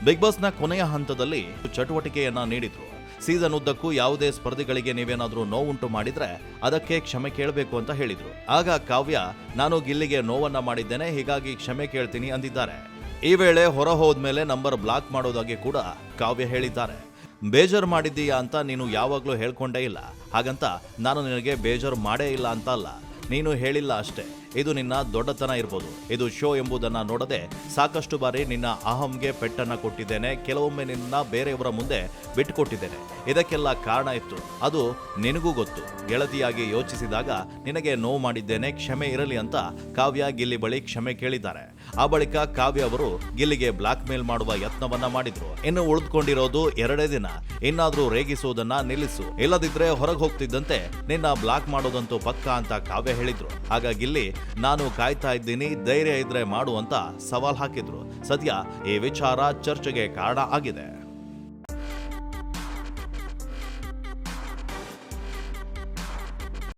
Big ಬಾಸ್ನ ಕೊನೆಯ ಹಂತದಲ್ಲಿ ಚಟುವಟಿಕೆಯನ್ನ ನೀಡಿದ್ರು. ಸೀಸನ್ ಉದ್ದಕ್ಕೂ ಯಾವುದೇ ಸ್ಪರ್ಧಿಗಳಿಗೆ ನೀವೇನಾದ್ರೂ ನೋವುಂಟು ಮಾಡಿದ್ರೆ ಅದಕ್ಕೆ ಕ್ಷಮೆ ಕೇಳಬೇಕು ಅಂತ ಹೇಳಿದ್ರು. ಆಗ ಕಾವ್ಯ, ನಾನು ಗಿಲ್ಲಿಗೆ ನೋವನ್ನ ಮಾಡಿದ್ದೇನೆ, ಹೀಗಾಗಿ ಕ್ಷಮೆ ಕೇಳ್ತೀನಿ ಅಂದಿದ್ದಾರೆ. ಈ ವೇಳೆ ಹೊರ ಹೋದ್ಮೇಲೆ ನಂಬರ್ ಬ್ಲಾಕ್ ಮಾಡೋದಾಗಿ ಕೂಡ ಕಾವ್ಯ ಹೇಳಿದ್ದಾರೆ. ಬೇಜಾರು ಮಾಡಿದ್ದೀಯಾ ಅಂತ ನೀನು ಯಾವಾಗ್ಲೂ ಹೇಳ್ಕೊಂಡೇ ಇಲ್ಲ, ಹಾಗಂತ ನಾನು ನಿನಗೆ ಬೇಜಾರು ಮಾಡೇ ಇಲ್ಲ ಅಂತ ಅಲ್ಲ, ನೀನು ಹೇಳಿಲ್ಲ ಅಷ್ಟೇ. ಇದು ನಿನ್ನ ದೊಡ್ಡತನ ಇರ್ಬೋದು. ಇದು ಶೋ ಎಂಬುದನ್ನ ನೋಡದೆ ಸಾಕಷ್ಟು ಬಾರಿ ನಿನ್ನ ಅಹಂಗೆ ಪೆಟ್ಟನ್ನ ಕೊಟ್ಟಿದ್ದೇನೆ, ಕೆಲವೊಮ್ಮೆ ನಿನ್ನ ಬೇರೆಯವರ ಮುಂದೆ ಬಿಟ್ಟುಕೊಟ್ಟಿದ್ದೇನೆ. ಇದಕ್ಕೆಲ್ಲ ಕಾರಣ ಇತ್ತು, ಅದು ನಿನಗೂ ಗೊತ್ತು. ಗೆಳತಿಯಾಗಿ ಯೋಚಿಸಿದಾಗ ನಿನಗೆ ನೋವು ಮಾಡಿದ್ದೇನೆ, ಕ್ಷಮೆ ಇರಲಿ ಅಂತ ಕಾವ್ಯ ಗಿಲ್ಲಿ ಬಳಿ ಕ್ಷಮೆ ಕೇಳಿದ್ದಾರೆ. ಆ ಬಳಿಕ ಕಾವ್ಯ ಅವರು ಗಿಲ್ಲಿಗೆ ಬ್ಲಾಕ್ ಮೇಲ್ ಮಾಡುವ ಯತ್ನವನ್ನ ಮಾಡಿದ್ರು. ಇನ್ನು ಉಳಿದುಕೊಂಡಿರೋದು 2 ದಿನ. ಇನ್ನಾದ್ರೂ ರೇಗಿಸುವುದನ್ನ ನಿಲ್ಲಿಸು, ಇಲ್ಲದಿದ್ರೆ ಹೊರಗೆ ಹೋಗ್ತಿದ್ದಂತೆ ನಿನ್ನ ಬ್ಲಾಕ್ ಮಾಡೋದಂತೂ ಪಕ್ಕ ಅಂತ ಕಾವ್ಯ ಹೇಳಿದ್ರು. ಆಗ ಗಿಲ್ಲಿ, ನಾನು ಕಾಯ್ತಾ ಇದ್ದೀನಿ, ಧೈರ್ಯ ಇದ್ರೆ ಮಾಡು ಅಂತ ಸವಾಲ್ ಹಾಕಿದ್ರು. ಸದ್ಯ ಈ ವಿಚಾರ ಚರ್ಚೆಗೆ ಕಾರಣ ಆಗಿದೆ.